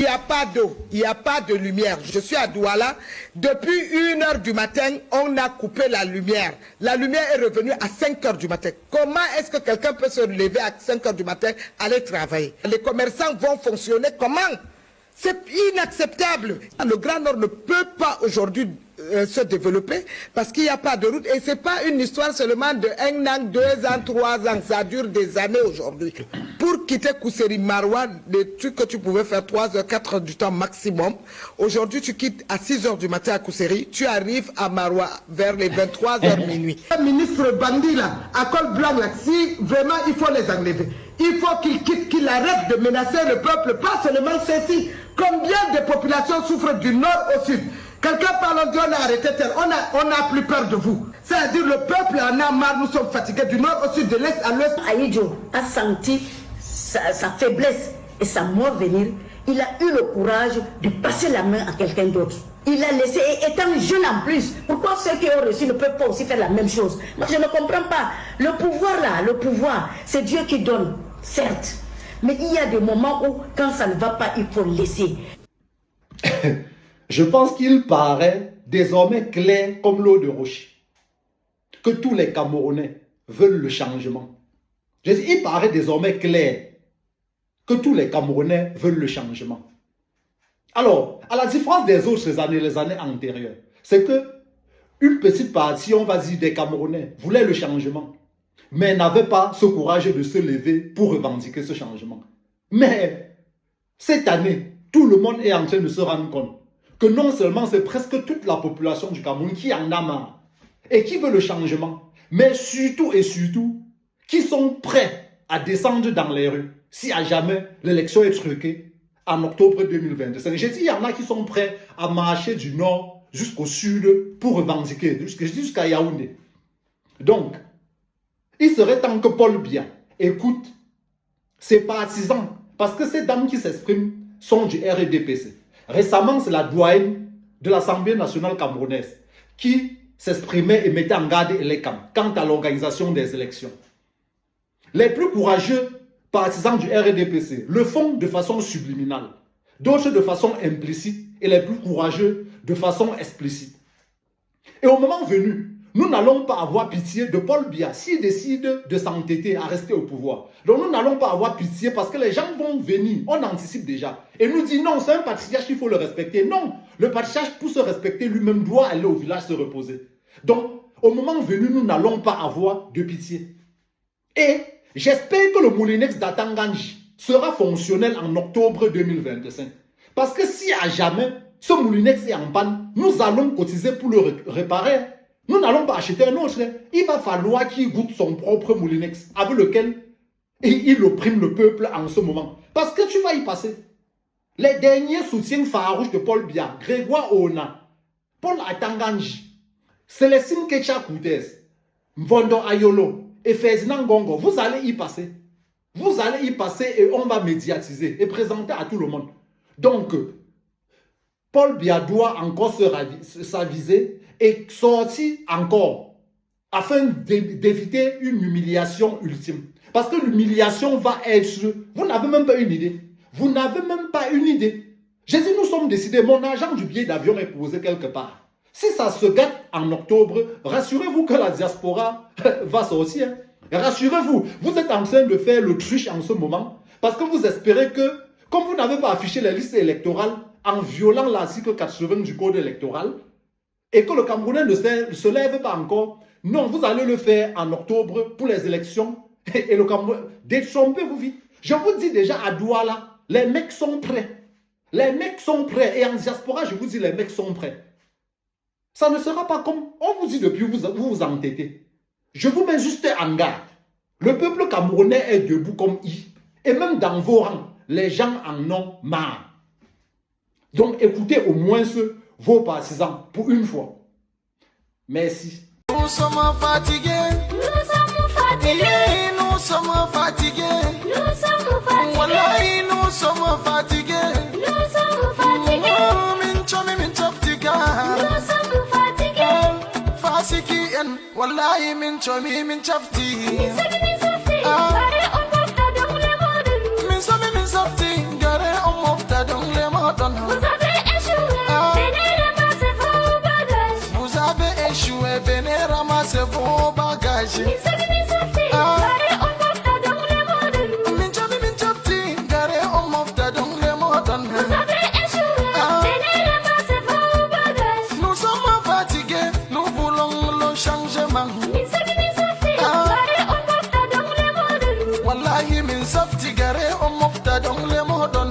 Il n'y a pas d'eau, il n'y a pas de lumière. Je suis à Douala. Depuis 1 h du matin, on a coupé la lumière. La lumière est revenue à 5 h du matin. Comment est-ce que quelqu'un peut se lever à 5 h du matin, aller travailler? Les commerçants vont fonctionner comment? C'est inacceptable. Le Grand Nord ne peut pas aujourd'hui se développer parce qu'il n'y a pas de route. Et ce n'est pas une histoire seulement de 1 an, 2 ans, 3 ans. Ça dure des années aujourd'hui. Pour quitter Kousséri Maroua, des trucs que tu pouvais faire 3 h, 4 h du temps maximum. Aujourd'hui, tu quittes à 6 h du matin à Kousséri. Tu arrives à Maroua vers les 23 h minuit. Le ministre Bandi là, à col blanc là, si vraiment il faut les enlever. Il faut qu'il quitte, qu'il arrête de menacer le peuple, pas seulement ceci. Combien de populations souffrent du nord au sud? Quelqu'un parle, on dit on a arrêté terre, on n'a plus peur de vous. C'est-à-dire le peuple en a marre, nous sommes fatigués du nord au sud, de l'est à l'ouest. Ahidjo a senti sa faiblesse et sa mort venir. Il a eu le courage de passer la main à quelqu'un d'autre. Il a laissé, et étant jeune en plus, pourquoi ceux qui ont reçu ne peuvent pas aussi faire la même chose? Moi je ne comprends pas. Le pouvoir là, le pouvoir, c'est Dieu qui donne, certes. Mais il y a des moments où, quand ça ne va pas, il faut laisser. Je pense qu'il paraît désormais clair comme l'eau de roche que tous les Camerounais veulent le changement. Je dis, il paraît désormais clair que tous les Camerounais veulent le changement. Alors, à la différence des autres années, les années antérieures, c'est que une petite partie, on va dire, des Camerounais voulaient le changement, mais n'avaient pas ce courage de se lever pour revendiquer ce changement. Mais cette année, tout le monde est en train de se rendre compte que non seulement c'est presque toute la population du Cameroun qui en a marre et qui veut le changement, mais surtout et surtout, qui sont prêts à descendre dans les rues si à jamais l'élection est truquée en octobre 2025. J'ai dit, il y en a qui sont prêts à marcher du nord jusqu'au sud pour revendiquer, jusqu'à Yaoundé. Donc, il serait temps que Paul Biya écoute ses partisans, parce que ces dames qui s'expriment sont du RDPC. Récemment, c'est la doyenne de l'Assemblée nationale camerounaise qui s'exprimait et mettait en garde les camps quant à l'organisation des élections. Les plus courageux partisans du RDPC le font de façon subliminale, d'autres de façon implicite et les plus courageux de façon explicite. Et au moment venu, nous n'allons pas avoir pitié de Paul Biya s'il décide de s'entêter à rester au pouvoir. Donc nous n'allons pas avoir pitié parce que les gens vont venir, on anticipe déjà. Et nous dit non, c'est un patriarche, il faut le respecter. Non, le patriarche pour se respecter lui-même doit aller au village se reposer. Donc au moment venu, nous n'allons pas avoir de pitié. Et j'espère que le Moulinex d'Atanganji sera fonctionnel en octobre 2025. Parce que si à jamais ce Moulinex est en panne, nous allons cotiser pour le réparer. Nous n'allons pas acheter un autre. Il va falloir qu'il goûte son propre Moulinex avec lequel il opprime le peuple en ce moment. Parce que tu vas y passer. Les derniers soutiens farouches de Paul Biya, Grégoire Ona, Paul Atanganji, Célestine Kecha Koudès, Mvondo Ayolo et Ferdinand Gongo, vous allez y passer. Vous allez y passer et on va médiatiser et présenter à tout le monde. Donc, Paul Biya doit encore s'aviser et sortir encore afin d'éviter une humiliation ultime. Parce que l'humiliation va être... Vous n'avez même pas une idée. Vous n'avez même pas une idée. J'ai dit, nous sommes décidés. Mon argent du billet d'avion est posé quelque part. Si ça se gâte en octobre, rassurez-vous que la diaspora va sortir. Rassurez-vous, vous êtes en train de faire le truche en ce moment parce que vous espérez que, comme vous n'avez pas affiché les listes électorales en violant l'article 80 du code électoral, et que le Camerounais ne se lève pas encore, non, vous allez le faire en octobre pour les élections et le Cameroun, détrompez-vous vite. Je vous dis déjà à Douala, les mecs sont prêts. Les mecs sont prêts. Et en diaspora, je vous dis, les mecs sont prêts. Ça ne sera pas comme on vous dit depuis, vous vous entêtez. Je vous mets juste en garde. Le peuple camerounais est debout comme I. Et même dans vos rangs, les gens en ont marre. Donc écoutez au moins vos partisans pour une fois. Merci. Nous sommes fatigués. Nous sommes fatigués. Nous sommes fatigués. Nous sommes fatigués. Wallahi, nous sommes fatigués. Nous sommes fatigués. Nous sommes fatigués. Fasiki en wallahi min chomi min chafti. Min sami min safti. Gare on mofta dong le modon. Vous avez échoué, venez ramasser vos bagages. Vous avez échoué, venez ramasser vos bagages. Minsabi minsafti, gare on mofta dans le modon. Minchafti, gare on mofta dans le modon. Vous avez échoué, venez ramasser vos bagages. Nous sommes fatigués, nous voulons le changement. Minsabi minsafti, gare on mofta dans le modon. Wallahi min safti gare on mofta dans le modon.